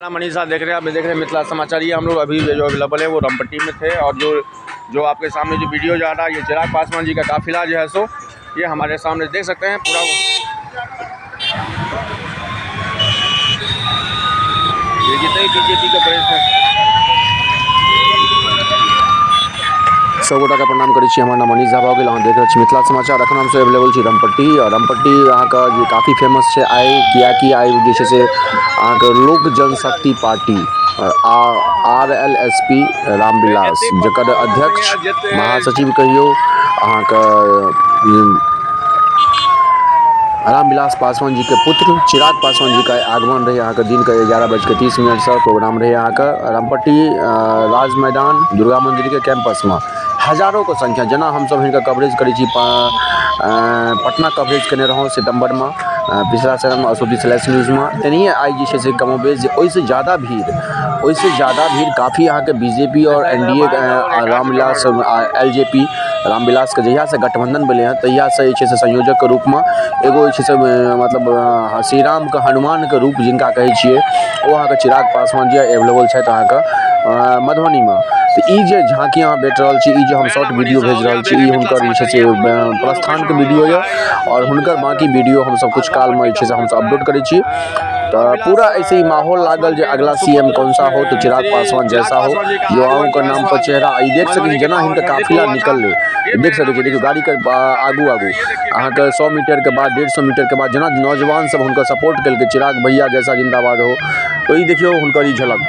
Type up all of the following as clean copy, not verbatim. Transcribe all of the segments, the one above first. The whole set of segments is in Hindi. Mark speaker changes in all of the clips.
Speaker 1: मनीष साहब देख रहे हैं, आप देख रहे हैं मिथिला समाचार। ये हम लोग अभी जो अवेलेबल है वो रामपट्टी में थे, और जो आपके सामने जो वीडियो जा रहा है, ये चिराग पासवान जी का काफिला जो है सो ये हमारे सामने देख सकते हैं पूरा। ये जितने भी बीजेपी के बड़े थे सब गोटा का प्रणाम करी। हमारा नाम मनीष साहब हो गए, देख रहे मिथिला समाचार। अखन हम अवेलेबल छी रामपट्टी, और रामपट्टी यहाँ का ये काफ़ी फेमस है। आई कियाकि आई जैसे अहाँ के लोक जनशक्ति पार्टी RLSP रामविलास जकर अध्यक्ष महासचिव कहियो अहाँ के रामविलास पासवान जी के पुत्र चिराग पासवान जी का आगमन रहे। यहाँ के दिन के 11:30 से प्रोग्राम रहे। यहाँ का रामपट्टी राज मैदान दुर्गा मंदिर के कैंपस में हजारों को संख्या जना हम सब इनका कवरेज करी छी। पटना कवरेज करने रहो सितंबर में पिछला समय में असोदी स्लैश न्यूज़ में तेनिए आई जैसे कमोबेश ओइसे ज़्यादा भीड़ काफ़ी यहाँ के बीजेपी और NDA रामविलास LJP रामविलास के जहिया से गठबंधन बने हैं तहिया से संयोजक के रूप में एगो मतलब श्री राम के हनुमान के रूप जिनका कहे छे वो अहाँ के चिराग पासवान जी अवेलेबल है अहाँ के मधुबनी में। तो ये झांकी यहाँ बैठ रहा छी, जो हम शॉर्ट वीडियो भेज रहा छी, हुनकर प्रस्थान के वीडियो है, और हुनकर बाकी वीडियो हम सब कुछ काल में हम सब अपलोड करे छी। तो पूरा ऐसे ही माहौल लागल जो अगला CM कौन सा हो, तो चिराग पासवान जैसा हो, युवाओं का नाम पर चेहरा देख सके जना इनका काफिला निकल देख सके देखियो गाड़ी के आगू अहाँ के 100 मीटर के बाद 150 मीटर के बाद जना नौजवान सब उनका सपोर्ट कल के चिराग भैया जैसा जिंदाबाद हो। तो ये देखियो उनकर ई झलक।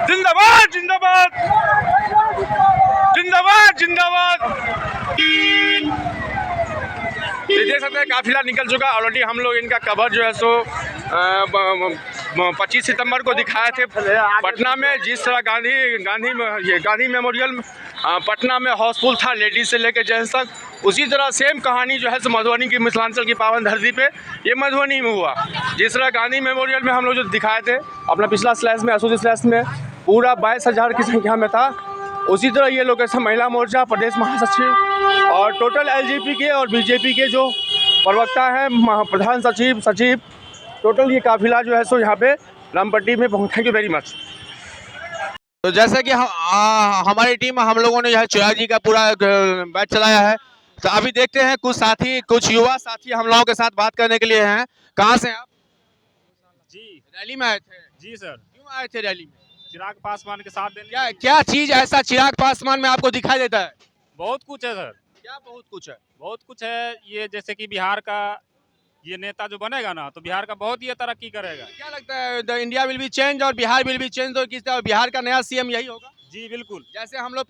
Speaker 1: जिंदाबाद जिंदाबाद जिंदाबाद जिंदाबाद। ये देख सकते हैं काफिला निकल चुका ऑलरेडी। हम लोग इनका कवर जो है सो 25 सितंबर को दिखाए थे पटना में, जिस तरह गांधी मेमोरियल पटना में हाउसफुल था लेडीज से लेकर जेंट्स तक, उसी तरह सेम कहानी जो है सो मधुबनी की मिथिलांचल की पावन धरती पे ये मधुबनी में हुआ। जिस तरह गांधी मेमोरियल में हम लोग जो दिखाए थे अपना पिछला स्लैश में असोदी स्लैश में पूरा 22,000 की संख्या में था, उसी तरह ये लोग ऐसा महिला मोर्चा प्रदेश महासचिव और टोटल LJP के और BJP के जो प्रवक्ता हैं प्रधान सचिव टोटल ये काफिला जो है सो यहाँ पे रामपट्टी में पहुँचा। Thank you very much. तो जैसे कि हमारी टीम हम लोगों ने यह चिराग जी का पूरा बैच चलाया है, तो अभी देखते हैं कुछ युवा साथी हम लोगों के साथ बात करने के लिए हैं। कहाँ से आप?
Speaker 2: जी
Speaker 1: रैली में आए थे?
Speaker 2: जी सर।
Speaker 1: क्यों आए थे रैली में?
Speaker 2: चिराग पासवान के साथ देने।
Speaker 1: क्या चीज ऐसा चिराग पासवान में आपको दिखाई देता है?
Speaker 2: बहुत कुछ है सर।
Speaker 1: क्या बहुत कुछ है?
Speaker 2: बहुत कुछ है। ये जैसे कि बिहार का ये नेता जो बनेगा ना तो बिहार का बहुत ये तरक्की करेगा।
Speaker 1: क्या लगता है the India will be change और बिहार विल बी चेंज, तो किस तरह बिहार का नया CM यही होगा?
Speaker 2: जी बिल्कुल।
Speaker 1: जैसे हम लोग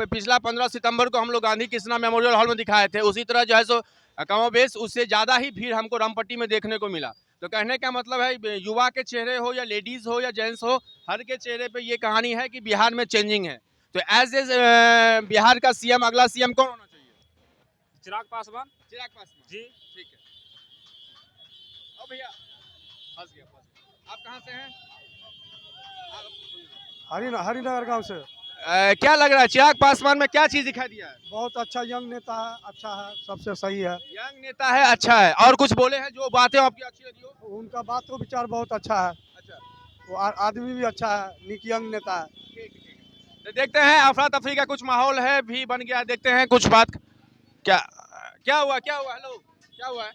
Speaker 1: पिछला 15 सितंबर को हम लोग गांधी कृष्णा मेमोरियल हॉल में दिखाए थे, उसी तरह जो है सो कमोबेश उससे ज़्यादा ही भीड़ हमको रामपट्टी में देखने को मिला। तो कहने का मतलब है युवा के चेहरे हो या लेडीज़ हो या जेंट्स हो, हर के चेहरे पे ये कहानी है कि बिहार में चेंजिंग है। तो एज बिहार का CM अगला CM कौन होना चाहिए?
Speaker 2: चिराग पासवान।
Speaker 1: चिराग पासवान जी, ठीक है। ओ भैया फंस गया। आप कहाँ से हैं?
Speaker 3: हरिनगर गांव से।
Speaker 1: क्या लग रहा है चिराग पासवान में क्या चीज दिखाई दिया है?
Speaker 3: बहुत अच्छा यंग नेता है, अच्छा है, सबसे सही है।
Speaker 1: यंग नेता है, अच्छा है। और कुछ बोले हैं जो बातें आपकी अच्छी लगी हो?
Speaker 3: उनका बात को विचार बहुत अच्छा है।
Speaker 1: अच्छा,
Speaker 3: वो आदमी भी अच्छा है, निक यंग नेता है।
Speaker 1: तो देखते हैं अफरा तफरी का कुछ माहौल है भी बन गया। देखते हैं कुछ बात क्या हुआ हेलो क्या हुआ है?